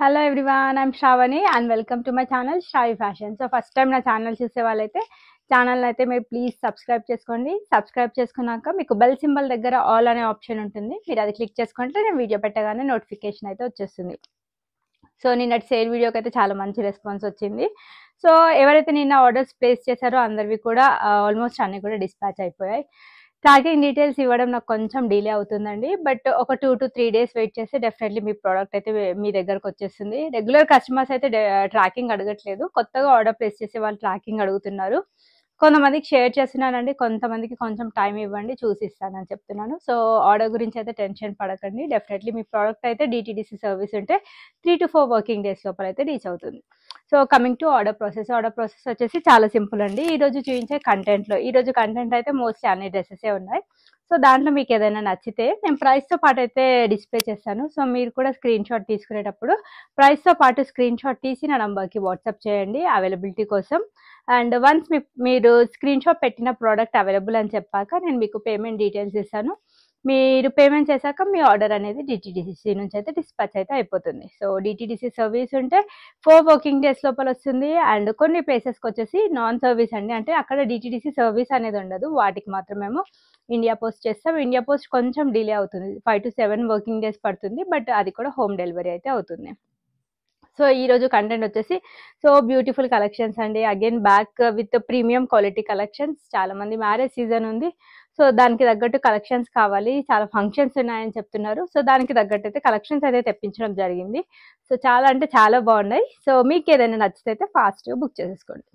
Hello everyone, I'm Sravani and welcome to my channel Sravi fashion. So first time నా channel చూసే వాళ్ళైతే channel అయితే మీరు ప్లీజ్ సబ్స్క్రైబ్ చేసుకోండి. సబ్స్క్రైబ్ చేసుకున్నాక మీకు బెల్ సింబల్ దగ్గర ఆల్ అనే ఆప్షన్ ఉంటుంది. మీరు అది క్లిక్ చేసుకుంటే నేను వీడియో పెట్టగానే నోటిఫికేషన్ అయితే వచ్చేస్తుంది. సో నిన్నటి సేల్ వీడియోకి అయితే చాలా మంచి రెస్పాన్స్ వచ్చింది. సో ఎవరైతే నిన్న ఆర్డర్స్ ప్లేస్ చేశారో అందరివి కూడా ఆల్మోస్ట్ అన్ని కూడా డిస్పాచ్ అయిపోయాయి. ట్రాకింగ్ డీటెయిల్స్ ఇవ్వడం నాకు కొంచెం డిలే అవుతుందండి. బట్ ఒక 2 to 3 days వెయిట్ చేస్తే డెఫినెట్లీ మీ ప్రోడక్ట్ అయితే మీ దగ్గరకు వచ్చేస్తుంది. రెగ్యులర్ కస్టమర్స్ అయితే ట్రాకింగ్ అడగట్లేదు, కొత్తగా ఆర్డర్ ప్లేస్ చేసే వాళ్ళు ట్రాకింగ్ అడుగుతున్నారు. కొంతమందికి షేర్ చేస్తున్నానండి, కొంతమందికి కొంచెం టైం ఇవ్వండి చూసి ఇస్తానని చెప్తున్నాను. సో ఆర్డర్ గురించి అయితే టెన్షన్ పడకండి. డెఫినెట్లీ మీ ప్రోడక్ట్ అయితే DTDC సర్వీస్ ఉంటే 3 to 4 వర్కింగ్ డేస్ లోపల అయితే రీచ్ అవుతుంది. So coming to order process వచ్చేసి చాలా సింపుల్ అండి. ఈరోజు చూపించే కంటెంట్లో ఈరోజు కంటెంట్ అయితే మోస్ట్లీ అన్ని డ్రెస్సెసే ఉన్నాయి. సో దాంట్లో మీకు ఏదైనా నచ్చితే నేను ప్రైస్తో పాటు అయితే డిస్ప్లే చేస్తాను. సో మీరు కూడా స్క్రీన్ షాట్ తీసుకునేటప్పుడు ప్రైస్తో పాటు స్క్రీన్ షాట్ తీసి నా నంబర్కి వాట్సాప్ చేయండి అవైలబిలిటీ కోసం. అండ్ వన్స్ మీరు స్క్రీన్ షాట్ పెట్టిన ప్రోడక్ట్ అవైలబుల్ అని చెప్పాక నేను మీకు పేమెంట్ డీటెయిల్స్ ఇస్తాను. మీరు పేమెంట్ చేశాక మీ ఆర్డర్ అనేది DTDC నుంచి అయితే డిస్పాచ్ అయితే అయిపోతుంది. సో DTDC సర్వీస్ ఉంటే 4 వర్కింగ్ డేస్ లోపల వస్తుంది. అండ్ కొన్ని ప్లేసెస్కి వచ్చేసి నాన్ సర్వీస్ అండి, అంటే అక్కడ DTDC సర్వీస్ అనేది ఉండదు, వాటికి మాత్రమేమో ఇండియా పోస్ట్ చేస్తాం. ఇండియా పోస్ట్ కొంచెం డిలే అవుతుంది, 5 to 7 వర్కింగ్ డేస్ పడుతుంది, బట్ అది కూడా హోమ్ డెలివరీ అయితే అవుతుంది. సో ఈరోజు కంటెంట్ వచ్చేసి బ్యూటిఫుల్ కలెక్షన్స్ అండి. Again back with premium quality collections. చాలా మంది మ్యారేజ్ సీజన్ ఉంది, సో దానికి తగ్గట్టు కలెక్షన్స్ కావాలి, చాలా ఫంక్షన్స్ ఉన్నాయని చెప్తున్నారు. సో దానికి తగ్గట్టు అయితే కలెక్షన్స్ అయితే తెప్పించడం జరిగింది. సో చాలా అంటే చాలా బాగున్నాయి. సో మీకు ఏదైనా నచ్చితే అయితే ఫాస్ట్గా బుక్ చేసేసుకోండి.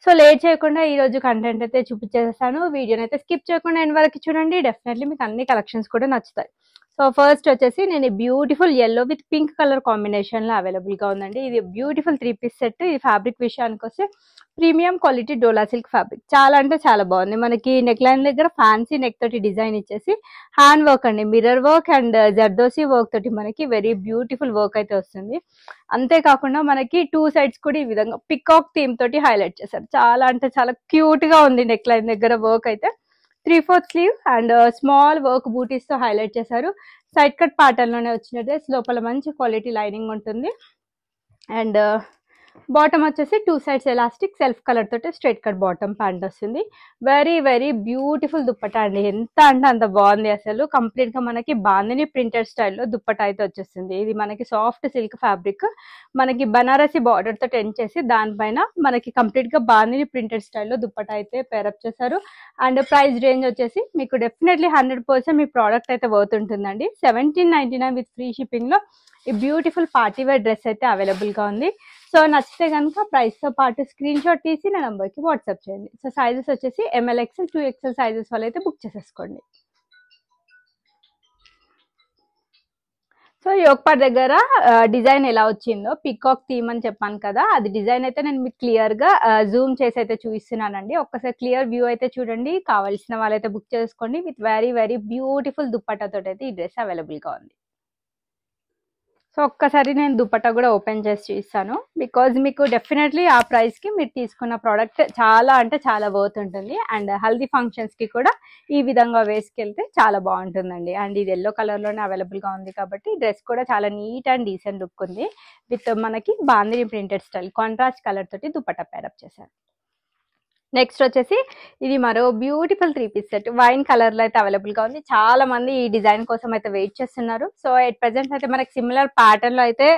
సో లేట్ చేయకుండా ఈరోజు కంటెంట్ అయితే చూపించేస్తాను. వీడియోని అయితే స్కిప్ చేయకుండా ఎండ్ వరకు చూడండి, డెఫినెట్లీ మీకు అన్ని కలెక్షన్స్ కూడా నచ్చుతాయి. సో ఫస్ట్ వచ్చేసి నేను beautiful yellow with pink colour కాంబినేషన్లో అవైలబుల్గా ఉందండి. ఇది బ్యూటిఫుల్ 3-piece సెట్. ఈ ఫ్యాబ్రిక్ విషయానికి వస్తే premium quality dola silk fabric. చాలా అంటే చాలా బాగుంది. మనకి నెక్ లైన్ దగ్గర ఫ్యాన్సీ నెక్ తోటి డిజైన్ ఇచ్చేసి హ్యాండ్ వర్క్ అండి, mirror work and zardosi work తోటి మనకి వెరీ బ్యూటిఫుల్ వర్క్ అయితే వస్తుంది. అంతేకాకుండా మనకి 2 sides కూడా ఈ విధంగా పికాక్ థీమ్ తోటి హైలైట్ చేశారు. చాలా అంటే చాలా క్యూట్ గా ఉంది. నెక్ లైన్ దగ్గర వర్క్ అయితే 3/4 స్లీవ్ అండ్ స్మాల్ వర్క్ బూటీస్ తో హైలైట్ చేశారు. సైడ్ కట్ ప్యాటర్న్ లోనే వచ్చిన డ్రెస్, లోపల మంచి క్వాలిటీ లైనింగ్ ఉంటుంది. అండ్ బాటమ్ వచ్చేసి 2 sides ఎలాస్టిక్ సెల్ఫ్ కలర్ తోటి స్ట్రైట్ కట్ బాటమ్ ప్యాంట్ వస్తుంది. వెరీ వెరీ బ్యూటిఫుల్ దుప్పటా అండి, ఎంత అంటే అంత బాగుంది. అసలు కంప్లీట్ గా మనకి బాందిని ప్రింటెడ్ స్టైల్లో దుప్పటా అయితే వచ్చేస్తుంది. ఇది మనకి సాఫ్ట్ సిల్క్ ఫ్యాబ్రిక్, మనకి బనారసి బార్డర్ తో టెన్ చేసి దానిపైన మనకి కంప్లీట్ గా బాందిని ప్రింటెడ్ స్టైల్లో దుప్పటా అయితే పేరప్ చేశారు. అండ్ ప్రైస్ రేంజ్ వచ్చేసి మీకు డెఫినెట్లీ 100% మీ ప్రోడక్ట్ అయితే వర్త్ ఉంటుందండి. 1799 విత్ ఫ్రీ షిప్పింగ్ లో ఈ బ్యూటిఫుల్ పార్టీ వేర్ డ్రెస్ అయితే అవైలబుల్ గా ఉంది. సో నచ్చితే కనుక ప్రైస్ తో పాటు స్క్రీన్ షాట్ తీసి నా నంబర్కి వాట్సాప్ చేయండి. సో సైజెస్ వచ్చేసి ML, XL, 2XL సైజెస్ వాళ్ళు అయితే బుక్ చేసేసుకోండి. సో యోగ్ పార్ట్ దగ్గర డిజైన్ ఎలా వచ్చిందో పికాక్ థీమ్ అని చెప్పాను కదా, అది డిజైన్ అయితే నేను మీకు క్లియర్ గా జూమ్ చేసి అయితే చూపిస్తున్నానండి. ఒక్కసారి క్లియర్ వ్యూ అయితే చూడండి. కావాల్సిన వాళ్ళైతే బుక్ చేసుకోండి. విత్ వెరీ వెరీ బ్యూటిఫుల్ దుప్పటాతో అయితే ఈ డ్రెస్ అవైలబుల్ గా ఉంది. సో ఒక్కసారి నేను దుపట్టా కూడా ఓపెన్ చేసి చూపిస్తాను, బికాజ్ మీకు డెఫినెట్లీ ఆ ప్రైస్కి మీరు తీసుకున్న ప్రోడక్ట్ చాలా అంటే చాలా వర్త్ ఉంటుంది. అండ్ హల్దీ ఫంక్షన్స్కి కూడా ఈ విధంగా వేసుకెళ్తే చాలా బాగుంటుందండి. అండ్ ఇది ఎల్లో కలర్లోనే అవైలబుల్గా ఉంది కాబట్టి డ్రెస్ కూడా చాలా నీట్ అండ్ డీసెంట్ లుక్ ఉంది. విత్ మనకి bandhani printed style contrast colour తోటి దుపట్టా పేరప్ చేశారు. నెక్స్ట్ వచ్చేసి ఇది మరో beautiful 3-piece set wine colour లో అయితే అవైలబుల్ గా ఉంది. చాలా మంది ఈ డిజైన్ కోసం అయితే వెయిట్ చేస్తున్నారు. సో ఎట్ ప్రెసెంట్ అయితే మనకి సిమిలర్ ప్యాటర్న్ లో అయితే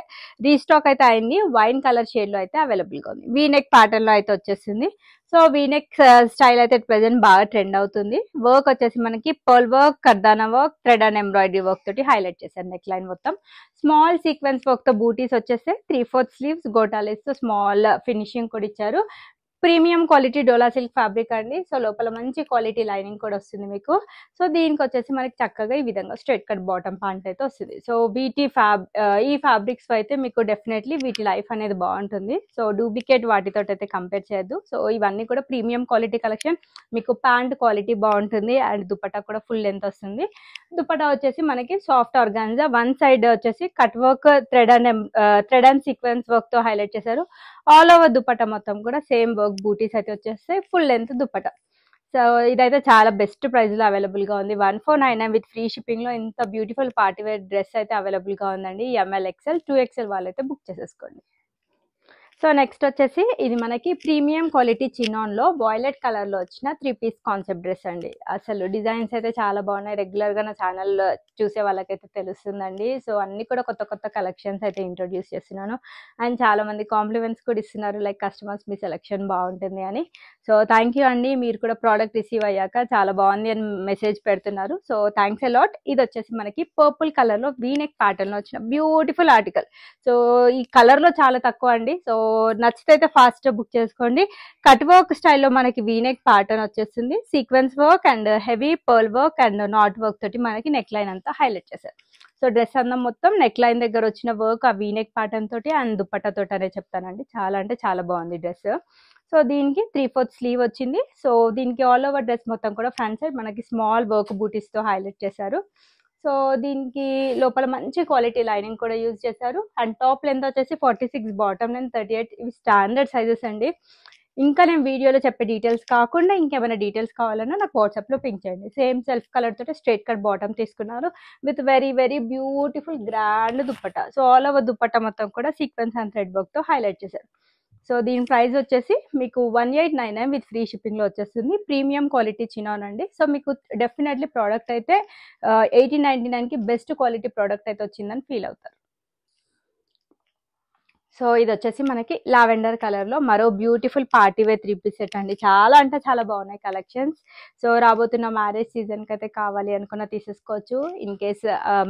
రీస్టాక్ అయితే అయింది. వైన్ కలర్ షేడ్ లో అయితే అవైలబుల్ గా ఉంది. వీ నెక్ ప్యాటర్న్ లో అయితే వచ్చేసింది. సో వీ నెక్ స్టైల్ అయితే ఎట్ ప్రెసెంట్ బాగా ట్రెండ్ అవుతుంది. వర్క్ వచ్చేసి మనకి pearl work, kardana work, thread and embroidery work తోటి హైలైట్ చేశారు. నెక్ లైన్ మొత్తం స్మాల్ సీక్వెన్స్ వర్క్ తో బూటీస్ వచ్చేస్తే 3/4 స్లీవ్స్ గోటాలేస్ తో స్మాల్ ఫినిషింగ్ కూడా ఇచ్చారు. Premium quality dola silk fabric అండి. సో లోపల మంచి క్వాలిటీ లైనింగ్ కూడా వస్తుంది మీకు. సో దీనికి వచ్చేసి మనకి చక్కగా ఈ విధంగా స్ట్రైట్ కట్ బాటమ్ ప్యాంట్ అయితే వస్తుంది. సో ఈ ఫ్యాబ్రిక్స్ అయితే మీకు డెఫినెట్లీ వీటి లైఫ్ అనేది బాగుంటుంది. సో డూప్లికేట్ వాటితో అయితే కంపేర్ చేయొద్దు. సో ఇవన్నీ కూడా ప్రీమియం క్వాలిటీ కలెక్షన్. మీకు ప్యాంట్ క్వాలిటీ బాగుంటుంది అండ్ దుపట్టా కూడా ఫుల్ లెంత్ వస్తుంది. దుపట్టా వచ్చేసి మనకి సాఫ్ట్ ఆర్గాన్జా, వన్ సైడ్ వచ్చేసి cut work, thread and sequence work తో హైలైట్ చేశారు. ఆల్ ఓవర్ దుపట్టా మొత్తం కూడా సేమ్ వర్క్ బూటీస్ అయితే వచ్చేస్తాయి. Full length dupatta. సో ఇదైతే చాలా బెస్ట్ ప్రైస్లో అవైలబుల్గా ఉంది. 1499 విత్ ఫ్రీ షిప్పింగ్లో ఇంత బ్యూటిఫుల్ పార్టీ వేర్ డ్రెస్ అయితే అవైలబుల్గా ఉందండి. ఎంఎల్ ఎక్స్ఎల్ 2XL వాళ్ళైతే బుక్ చేసేసుకోండి. సో నెక్స్ట్ వచ్చేసి ఇది మనకి ప్రీమియం క్వాలిటీ చినాన్లో వాయిలెట్ కలర్లో వచ్చిన 3 పీస్ కాన్సెప్ట్ డ్రెస్ అండి. అసలు డిజైన్స్ అయితే చాలా బాగున్నాయి. రెగ్యులర్గా నా ఛానల్ చూసే వాళ్ళకైతే తెలుస్తుందండి. సో అన్ని కూడా కొత్త కొత్త కలెక్షన్స్ అయితే ఇంట్రొడ్యూస్ చేస్తున్నాను. అండ్ చాలా మంది కాంప్లిమెంట్స్ కూడా ఇస్తున్నారు, లైక్ కస్టమర్స్ మీ సెలెక్షన్ బాగుంటుంది అని. సో థ్యాంక్ యూ అండి. మీరు కూడా ప్రోడక్ట్ రిసీవ్ అయ్యాక చాలా బాగుంది అని మెసేజ్ పెడుతున్నారు. So thanks a lot. ఇది వచ్చేసి మనకి పర్పుల్ కలర్లో వీనెక్ ప్యాటర్న్లో వచ్చిన బ్యూటిఫుల్ ఆర్టికల్. సో ఈ కలర్లో చాలా తక్కువ అండి. సో నచ్చితే అయితే ఫాస్ట్ బుక్ చేసుకోండి. కట్ వర్క్ స్టైల్లో మనకి వీనెక్ ప్యాటర్న్ వచ్చేస్తుంది. Sequence work and heavy pearl work and not work తోటి మనకి నెక్ లైన్ అంతా హైలైట్ చేశారు. సో డ్రెస్ అందం మొత్తం నెక్ లైన్ దగ్గర వచ్చిన వర్క్ ఆ వీనెక్ ప్యాటర్న్ తోటి అండ్ దుపట్టా తోటి అనే చెప్తానండి. చాలా అంటే చాలా బాగుంది డ్రెస్. సో దీనికి 3/4 స్లీవ్ వచ్చింది. సో దీనికి ఆల్ ఓవర్ డ్రెస్ మొత్తం కూడా ఫ్రంట్ సైడ్ మనకి స్మాల్ వర్క్ బూటీస్తో హైలైట్ చేశారు. సో దీనికి లోపల మంచి క్వాలిటీ లైనింగ్ కూడా యూజ్ చేశారు. అండ్ టాప్ లెంత్ వచ్చేసి 46, బాటమ్ లెంత్ 38. ఇవి స్టాండర్డ్ సైజెస్ అండి. ఇంకా నేను వీడియోలో చెప్పే డీటెయిల్స్ కాకుండా ఇంకేమైనా డీటెయిల్స్ కావాలన్నా నాకు వాట్సాప్లో పింక్ చేయండి. సేమ్ సెల్ఫ్ కలర్ తోటి స్ట్రైట్ కట్ బాటమ్ తీసుకున్నారు with very very beautiful grand dupatta. So all over dupatta మొత్తం కూడా సీక్వెన్స్ అండ్ థ్రెడ్ వర్క్తో హైలైట్ చేశారు. సో దీని ప్రైస్ వచ్చేసి మీకు 1899 విత్ ఫ్రీ షిప్పింగ్లో వచ్చేస్తుంది. ప్రీమియం క్వాలిటీ చినాన్ అండి. సో మీకు డెఫినెట్లీ ప్రోడక్ట్ అయితే 1899కి బెస్ట్ క్వాలిటీ ప్రోడక్ట్ అయితే వచ్చిందని ఫీల్ అవుతారు. సో ఇది వచ్చేసి మనకి లావెండర్ కలర్లో మరో beautiful party wear 3 piece set అండి. చాలా అంటే చాలా బాగున్నాయి కలెక్షన్స్. సో రాబోతున్న మ్యారేజ్ సీజన్కి అయితే కావాలి అనుకున్న తీసేసుకోవచ్చు. ఇన్ కేస్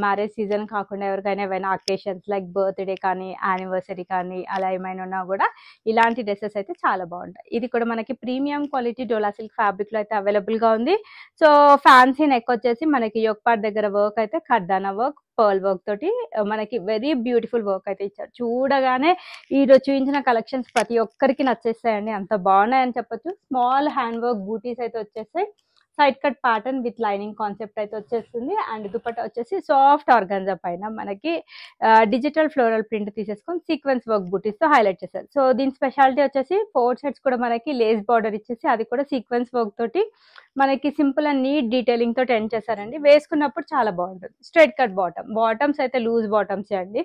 మ్యారేజ్ సీజన్ కాకుండా ఎవరికైనా ఏమైనా అకేషన్స్ లైక్ బర్త్డే కానీ యానివర్సరీ కానీ అలా ఏమైనా ఉన్నా కూడా ఇలాంటి డ్రెస్సెస్ అయితే చాలా బాగుంటాయి. ఇది కూడా మనకి ప్రీమియం క్వాలిటీ డోలా సిల్క్ ఫ్యాబ్రిక్లో అయితే అవైలబుల్గా ఉంది. సో ఫ్యాన్సీ నెక్ వచ్చేసి మనకి యోక్ పార్ట్ దగ్గర వర్క్ అయితే కర్దానా వర్క్ పర్ల్ వర్క్ తోటి మనకి వెరీ బ్యూటిఫుల్ వర్క్ అయితే ఇచ్చారు. చూడగానే ఈరోజు చూపించిన కలెక్షన్స్ ప్రతి ఒక్కరికి నచ్చేస్తాయండి. అంత బాగున్నాయని చెప్పొచ్చు. స్మాల్ హ్యాండ్ వర్క్ బూటీస్ అయితే వచ్చేస్తాయి. Side cut pattern with lining concept అయితే వచ్చేస్తుంది. అండ్ దుపట్టా వచ్చేసి సాఫ్ట్ ఆర్గాన్జా పైన మనకి డిజిటల్ ఫ్లోరల్ ప్రింట్ తీసేసుకొని సీక్వెన్స్ వర్క్ బూటీస్తో హైలైట్ చేశారు. సో దీని స్పెషాలిటీ వచ్చేసి 4 సైడ్స్ కూడా మనకి లేస్ బార్డర్ ఇచ్చేసి అది కూడా సీక్వెన్స్ వర్క్ తోటి మనకి సింపుల్ అండ్ నీట్ డీటెయిలింగ్ తోటి ఎండ్ చేశారండి. వేసుకున్నప్పుడు చాలా బాగుంటుంది. స్ట్రైట్ కట్ బాటమ్స్ అయితే లూజ్ బాటమ్స్ అండి.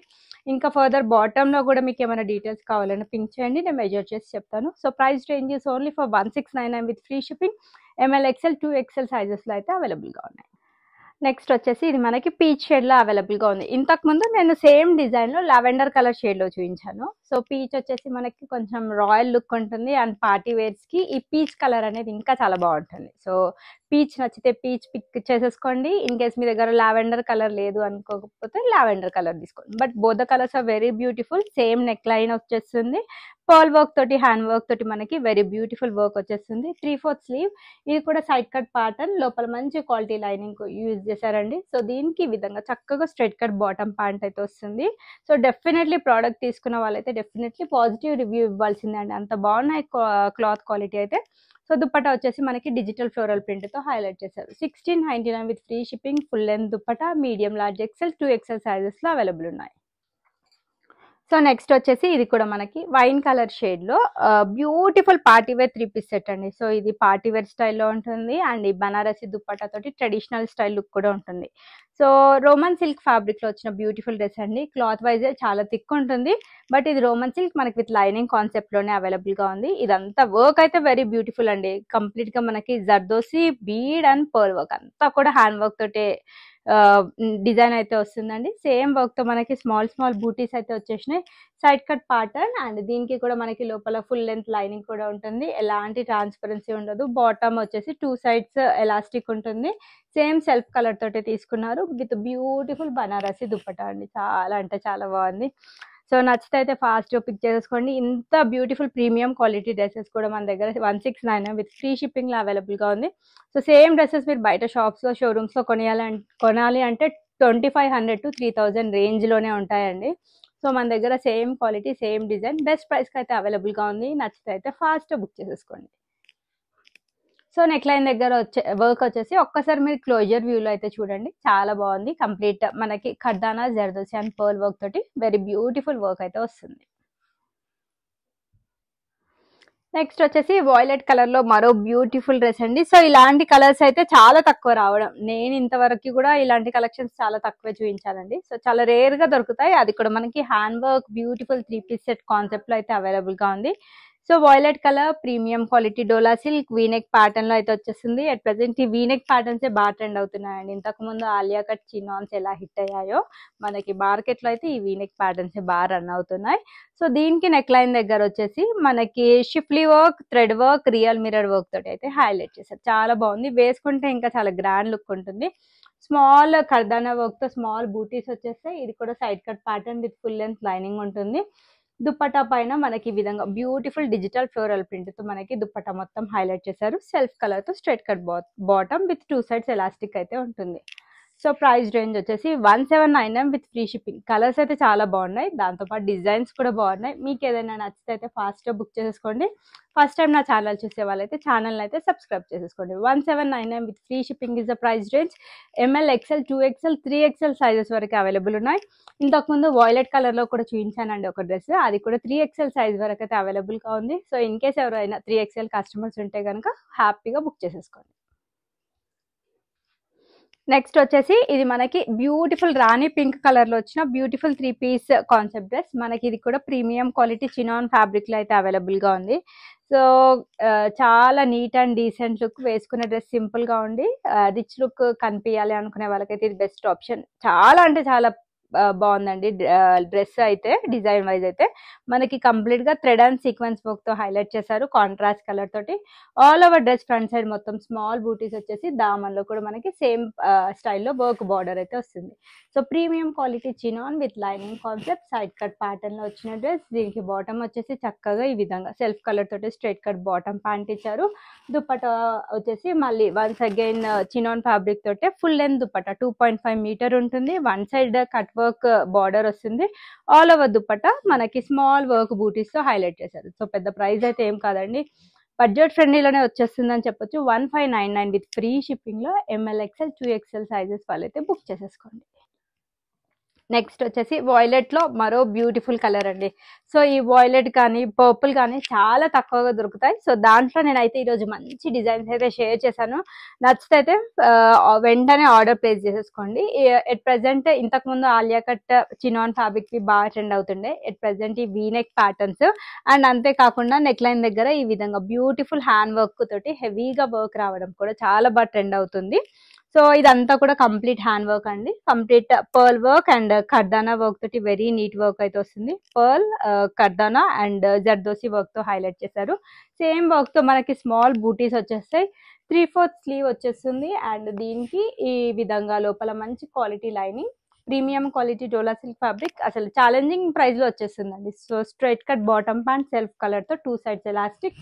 ఇంకా ఫర్దర్ బాటంలో కూడా మీకు ఏమైనా డీటెయిల్స్ కావాలని పింక్ చేయండి, నేను మెజర్ చేసి చెప్తాను. So price ranges only for 1699 with free shipping. M L XL 2XL సైజెస్లో అయితే అవైలబుల్గా ఉన్నాయి. నెక్స్ట్ వచ్చేసి ఇది మనకి పీచ్ షేడ్లో అవైలబుల్గా ఉంది. ఇంతకుముందు నేను సేమ్ డిజైన్లో లావెండర్ కలర్ షేడ్లో చూపించాను. సో పీచ్ వచ్చేసి మనకి కొంచెం రాయల్ లుక్ ఉంటుంది అండ్ పార్టీ వేర్స్కి ఈ పీచ్ కలర్ అనేది ఇంకా చాలా బాగుంటుంది. సో పీచ్ నచ్చితే పీచ్ పిక్ చేసేసుకోండి. ఇన్ కేస్ మీ దగ్గర లావెండర్ కలర్ లేదు అనుకోకపోతే లావెండర్ కలర్ తీసుకోండి. But both the colours are very beautiful. Same neckline వచ్చేస్తుంది. పర్ల్ వర్క్ తోటి హ్యాండ్ వర్క్ తోటి మనకి వెరీ బ్యూటిఫుల్ వర్క్ వచ్చేస్తుంది. 3/4 స్లీవ్. ఇది కూడా సైడ్ కట్ ప్యాటర్న్, లోపల మంచి క్వాలిటీ లైనింగ్ యూజ్ చేశారండి. సో దీనికి ఈ విధంగా చక్కగా స్ట్రైట్ కట్ బాటమ్ ప్యాంట్ అయితే వస్తుంది. సో డెఫినెట్లీ ప్రోడక్ట్ తీసుకున్న వాళ్ళైతే డెఫినెట్లీ పాజిటివ్ రివ్యూ ఇవ్వాల్సిందే అండి. అంత బాగున్నాయి క్లాత్ క్వాలిటీ అయితే. సో దుపట్టా వచ్చేసి మనకి డిజిటల్ ఫ్లోరల్ ప్రింట్తో హైలైట్ చేశారు. 1699 with free shipping. Full length dupatta medium large XL 2XL సైజెస్లో అవైలబుల్ ఉన్నాయి. సో నెక్స్ట్ వచ్చేసి ఇది కూడా మనకి వైన్ కలర్ షేడ్లో beautiful party wear 3 piece set అండి. సో ఇది పార్టీ వేర్ స్టైల్లో ఉంటుంది అండ్ ఈ బనారసి దుపట్టా తోటి ట్రెడిషనల్ స్టైల్ లుక్ కూడా ఉంటుంది. సో రోమన్ సిల్క్ ఫ్యాబ్రిక్లో వచ్చిన బ్యూటిఫుల్ డ్రెస్ అండి. క్లాత్ వైజ్ చాలా థిక్ ఉంటుంది. బట్ ఇది రోమన్ సిల్క్ మనకి విత్ లైనింగ్ కాన్సెప్ట్లోనే అవైలబుల్గా ఉంది. ఇదంతా వర్క్ అయితే వెరీ బ్యూటిఫుల్ అండి. కంప్లీట్గా మనకి zardozi bead and pearl work అంతా కూడా హ్యాండ్ వర్క్ తోటే డిజైన్ అయితే వస్తుందండి. సేమ్ వర్క్తో మనకి స్మాల్ బూటీస్ అయితే వచ్చేసినాయి. సైడ్ కట్ ప్యాటర్న్ అండ్ దీనికి కూడా మనకి లోపల ఫుల్ లెంత్ లైనింగ్ కూడా ఉంటుంది. ఎలాంటి ట్రాన్స్పరెన్సీ ఉండదు. బాటమ్ వచ్చేసి 2 సైడ్స్ ఎలాస్టిక్ ఉంటుంది. సేమ్ సెల్ఫ్ కలర్ తోటి తీసుకున్నారు విత్ బ్యూటిఫుల్ బనారసి దుపట్టా అండి. చాలా అంటే చాలా బాగుంది. సో నచ్చితే అయితే ఫాస్ట్ పిక్ చేసుకోండి. ఇంత బ్యూటిఫుల్ ప్రీమియం క్వాలిటీ డ్రెస్సెస్ కూడా మన దగ్గర 1699 విత్ ఫ్రీ షిప్పింగ్లో అవైలబుల్గా ఉంది. సో సేమ్ డ్రెస్సెస్ మీరు బయట షాప్స్లో షోరూమ్స్లో కొనాలి అంటే 2500 to 3000 రేంజ్లోనే ఉంటాయండి. సో మన దగ్గర same quality same design best ప్రైస్కి అయితే అవైలబుల్గా ఉంది. నచ్చితే అయితే ఫాస్ట్ బుక్ చేసేసుకోండి. సో నెక్ లైన్ దగ్గర వర్క్ వచ్చేసి ఒక్కసారి మీరు క్లోజర్ వ్యూలో అయితే చూడండి. చాలా బాగుంది. కంప్లీట్ మనకి ఖర్దానా జర్దోసి అండ్ పర్ల్ వర్క్ తోటి వెరీ బ్యూటిఫుల్ వర్క్ అయితే వస్తుంది. నెక్స్ట్ వచ్చేసి వాయిలెట్ కలర్ లో మరో బ్యూటిఫుల్ డ్రెస్ అండి. సో ఇలాంటి కలర్స్ అయితే చాలా తక్కువ రావడం, నేను ఇంతవరకు కూడా ఇలాంటి కలెక్షన్స్ చాలా తక్కువే చూపించానండి. సో చాలా రేర్ గా దొరుకుతాయి, అది కూడా మనకి hand work beautiful 3 piece set concept లో అయితే అవైలబుల్ గా ఉంది. So violet colour premium quality dola silk V neck pattern లో అయితే వచ్చేసింది. అట్ ప్రెసెంట్ ఈ వీనెక్ ప్యాటర్న్స్ బాగా ట్రెండ్ అవుతున్నాయండి. ఇంతకు ముందు ఆలియా కట్ చినాన్స్ ఎలా హిట్ అయ్యాయో మనకి మార్కెట్ లో అయితే ఈ వీనెక్ ప్యాటర్న్స్ బాగా రన్ అవుతున్నాయి. సో దీనికి నెక్ లైన్ దగ్గర వచ్చేసి మనకి schiffli work, thread work, real mirror work తోటి అయితే హైలైట్ చేశారు. చాలా బాగుంది, వేసుకుంటే ఇంకా చాలా గ్రాండ్ లుక్ ఉంటుంది. స్మాల్ కర్దానా వర్క్ తో స్మాల్ బూటీస్ వచ్చేస్తాయి. ఇది కూడా side cut pattern with full length lining ఉంటుంది. దుప్పటా పైన మనకి ఈ విధంగా బ్యూటిఫుల్ డిజిటల్ ఫ్లోరల్ ప్రింట్ తో మనకి దుప్పటా మొత్తం హైలైట్ చేశారు. సెల్ఫ్ కలర్ తో straight cut bottom with 2 sides elastic అయితే ఉంటుంది. సో ప్రైస్ రేంజ్ వచ్చేసి 1799 విత్ ఫ్రీ షిప్పింగ్. కలర్స్ అయితే చాలా బాగున్నాయి, దాంతోపాటు డిజైన్స్ కూడా బాగున్నాయి. మీకు ఏదైనా నచ్చితే అయితే ఫాస్ట్గా బుక్ చేసేసుకోండి. ఫస్ట్ టైం నా ఛానల్ చూసే వాళ్ళైతే ఛానల్ అయితే సబ్స్క్రైబ్ చేసేసుకోండి. 1799 with free shipping is the price range. ML, XL, 2XL, 3XL sizes వరకు అవైలబుల్ ఉన్నాయి. ఇంతకుముందు వాయిలెట్ కలర్లో కూడా చూపించానండి ఒక డ్రెస్, అది కూడా 3XL సైజ్ వరకు అయితే అవైలబుల్గా ఉంది. సో ఇన్ కేస్ ఎవరైనా 3XL కస్టమర్స్ ఉంటే కనుక హ్యాపీగా బుక్ చేసేసుకోండి. నెక్స్ట్ వచ్చేసి ఇది మనకి బ్యూటిఫుల్ రాణి పింక్ కలర్ లో వచ్చిన బ్యూటిఫుల్ 3 పీస్ కాన్సెప్ట్ డ్రెస్. మనకి ఇది కూడా ప్రీమియం క్వాలిటీ చినాన్ ఫ్యాబ్రిక్ లో అయితే అవైలబుల్ గా ఉంది. సో చాలా నీట్ అండ్ డీసెంట్ లుక్, వేసుకునే డ్రెస్ సింపుల్ గా ఉండి రిచ్ లుక్ కనిపించాలి అనుకునే వాళ్ళకైతే ఇది బెస్ట్ ఆప్షన్. చాలా అంటే చాలా బాగుందండి డ్రెస్ అయితే. డిజైన్ వైజ్ అయితే మనకి కంప్లీట్ గా థ్రెడ్ అండ్ సీక్వెన్స్ వర్క్ తో హైలైట్ చేశారు, కాంట్రాస్ట్ కలర్ తోటి. All over dress front side మొత్తం స్మాల్ బూటీస్ వచ్చేసి, దామన్లో కూడా మనకి సేమ్ స్టైల్లో వర్క్ బార్డర్ అయితే వస్తుంది. So premium quality chinon with lining concept side cut pattern లో వచ్చిన డ్రెస్. దీనికి బాటమ్ వచ్చేసి చక్కగా ఈ విధంగా సెల్ఫ్ కలర్ తోటి స్ట్రైట్ కట్ బాటమ్ ప్యాంట్ ఇచ్చారు. దుప్పటా వచ్చేసి మళ్ళీ వన్స్ అగైన్ చినాన్ ఫ్యాబ్రిక్ తోటే ఫుల్ లెంత్ దుప్పటా 2.5 మీటర్ ఉంటుంది. One side cut work border వస్తుంది. ఆల్ ఓవర్ దుప్పటా మనకి స్మాల్ వర్క్ బూటీస్ తో హైలైట్ చేశారు. సో పెద్ద ప్రైస్ అయితే ఏం కాదండి, బడ్జెట్ ఫ్రెండ్లీలోనే వచ్చేస్తుందని చెప్పొచ్చు. 1599 విత్ ఫ్రీ షిప్పింగ్ లో ఎంఎల్, ఎక్స్ఎల్, 2XL సైజెస్ వాళ్ళైతే బుక్ చేసేసుకోండి. నెక్స్ట్ వచ్చేసి వాయిలెట్ లో మరో బ్యూటిఫుల్ కలర్ అండి. సో ఈ వాయిలెట్ కానీ పర్పుల్ కానీ చాలా తక్కువగా దొరుకుతాయి. సో దాంట్లో నేనైతే ఈరోజు మంచి డిజైన్స్ అయితే షేర్ చేశాను. నచ్చితే అయితే వెంటనే ఆర్డర్ ప్లేస్ చేసేసుకోండి. ఎట్ ప్రెసెంట్ ఇంతకు ముందు ఆలియా కట్ చినాన్ ఫ్యాబ్రిక్ కి బాగా ట్రెండ్ అవుతుండే. ఎట్ ప్రెసెంట్ ఈ వీనెక్ ప్యాటర్న్స్ అండ్ అంతేకాకుండా నెక్ లైన్ దగ్గర ఈ విధంగా బ్యూటిఫుల్ హ్యాండ్ వర్క్ తోటి హెవీగా వర్క్ రావడం కూడా చాలా బాగా ట్రెండ్ అవుతుంది. సో ఇదంతా కూడా కంప్లీట్ హ్యాండ్ వర్క్ అండి, complete pearl work and kardana work తోటి వెరీ నీట్ వర్క్ అయితే వస్తుంది. Pearl, kardana and zardosi work తో హైలైట్ చేశారు. సేమ్ వర్క్ తో మనకి స్మాల్ బూటీస్ వచ్చేస్తాయి. 3/4 స్లీవ్ వచ్చేస్తుంది అండ్ దీనికి ఈ విధంగా లోపల మంచి quality lining, premium quality dola silk fabric, అసలు ఛాలెంజింగ్ ప్రైస్ లో వచ్చేస్తుందండి. So straight cut bottom pant self colour తో 2 sides elastic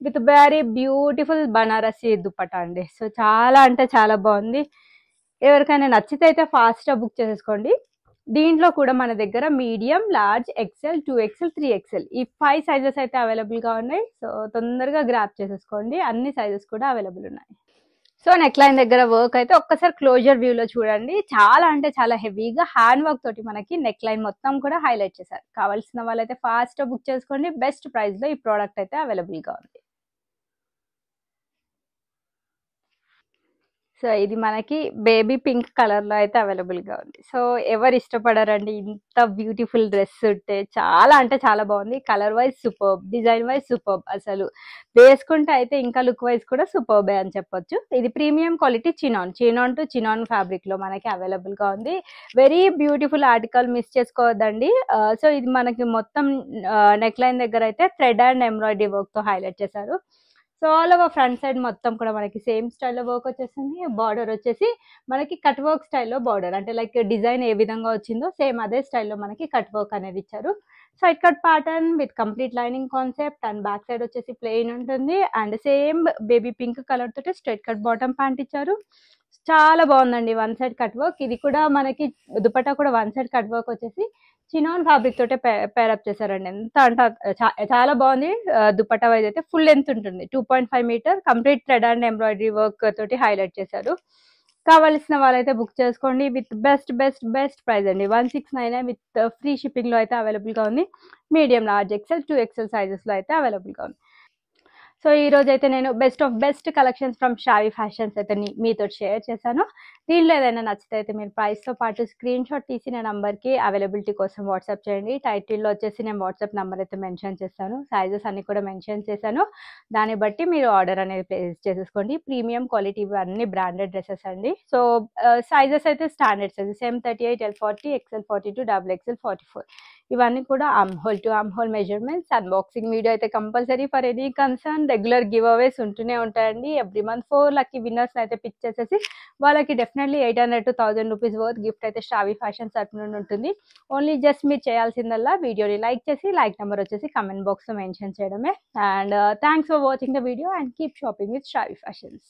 with very beautiful Banarasi dupatta అండి. సో చాలా అంటే చాలా బాగుంది. ఎవరికైనా నచ్చితే అయితే ఫాస్ట్గా బుక్ చేసేసుకోండి. దీంట్లో కూడా మన దగ్గర medium, large, XL, 2XL, 3XL ఈ 5 సైజెస్ అయితే అవైలబుల్గా ఉన్నాయి. సో తొందరగా గ్రాప్ చేసేసుకోండి, అన్ని సైజెస్ కూడా అవైలబుల్ ఉన్నాయి. సో నెక్ లైన్ దగ్గర వర్క్ అయితే ఒక్కసారి క్లోజర్ వ్యూలో చూడండి. చాలా అంటే చాలా హెవీగా హ్యాండ్ వర్క్ తోటి మనకి నెక్ లైన్ మొత్తం కూడా హైలైట్ చేశారు. కావాల్సిన వాళ్ళైతే ఫాస్ట్గా బుక్ చేసుకోండి. బెస్ట్ ప్రైస్లో ఈ ప్రోడక్ట్ అయితే అవైలబుల్గా ఉంది. సో ఇది మనకి బేబీ పింక్ కలర్ లో అయితే అవైలబుల్ గా ఉంది. సో ఎవరు ఇష్టపడారండి ఇంత బ్యూటిఫుల్ డ్రెస్ ఉంటే? చాలా అంటే చాలా బాగుంది. Colour wise superb, design wise superb, అసలు వేసుకుంటే అయితే ఇంకా లుక్ వైజ్ కూడా సూపర్బే అని చెప్పొచ్చు. ఇది premium quality chinon to chinon fabric లో మనకి అవైలబుల్ గా ఉంది. వెరీ బ్యూటిఫుల్ ఆర్టికల్, మిస్ చేసుకోవద్దండి. సో ఇది మనకి మొత్తం నెక్ లైన్ దగ్గర అయితే థ్రెడ్ అండ్ ఎంబ్రాయిడరీ వర్క్ తో హైలైట్ చేశారు. So all over front side మొత్తం కూడా మనకి సేమ్ స్టైల్లో వర్క్ వచ్చేసింది. బార్డర్ వచ్చేసి మనకి కట్ వర్క్ స్టైల్లో బార్డర్, అంటే లైక్ డిజైన్ ఏ విధంగా వచ్చిందో సేమ్ అదే స్టైల్లో మనకి కట్ వర్క్ అనేది ఇచ్చారు. Side cut pattern with complete lining concept and back side వచ్చేసి ప్లెయిన్ ఉంటుంది and same baby pink colour తోటి స్ట్రైట్ కట్ బాటమ్ ప్యాంట్ ఇచ్చారు. చాలా బాగుందండి వన్ సైడ్ కట్ వర్క్. ఇది కూడా మనకి దుపట్టా కూడా వన్ సైడ్ కట్ వర్క్ వచ్చేసి చినాన్ ఫ్యాబ్రిక్ తోటే పేరప్ చేశారండి. ఎంత అంటే చాలా బాగుంది. దుపట్టా వైజ్ అయితే ఫుల్ లెంత్ ఉంటుంది, 2.5 metre, complete thread and embroidery work తోటి హైలైట్ చేశారు. కావాల్సిన వాళ్ళైతే బుక్ చేసుకోండి. With best best best price అండి, 1699 విత్ ఫ్రీ షిప్పింగ్ లో అయితే అవైలబుల్ గా ఉంది. Medium, large, XL, 2XL sizes లో అయితే అవైలబుల్ గా ఉంది. సో ఈరోజైతే నేను best of best collections from Shravi fashions అయితే మీతో షేర్ చేశాను. దీనిలో ఏదైనా నచ్చితే అయితే మీరు ప్రైస్తో పాటు స్క్రీన్ షాట్ తీసి నా నంబర్కి అవైలబిలిటీ కోసం వాట్సాప్ చేయండి. టైటిల్లో వచ్చేసి నేను వాట్సాప్ నెంబర్ అయితే మెన్షన్ చేస్తాను. సైజెస్ అన్ని కూడా మెన్షన్ చేశాను. దాన్ని బట్టి మీరు ఆర్డర్ అనేది ప్లేస్ చేసేసుకోండి. ప్రీమియం క్వాలిటీ అన్ని బ్రాండెడ్ డ్రెస్సెస్ అండి. సో సైజెస్ అయితే standard sizes M38, L40, XL42, XXL 44 ఇవన్నీ కూడా arm to arm hole measurements. Unboxing video అయితే compulsory for any concern. Regular giveaways ఉంటూనే ఉంటాయండి. ఎవ్రీ మంత్ 4 లక్కీ విన్నర్స్ అయితే పిక్ చేసేసి వాళ్ళకి definitely 800 to 1000 rupees worth gift అయితే శ్రావి ఫ్యాషన్ తరపు నుండి ఉంటుంది. ఓన్లీ జస్ట్ మీరు చేయాల్సిందల్లా వీడియోని లైక్ చేసి లైక్ నెంబర్ వచ్చేసి కమెంట్ బాక్స్లో మెన్షన్ చేయడమే. And thanks for watching the video and keep shopping with Shravi fashions.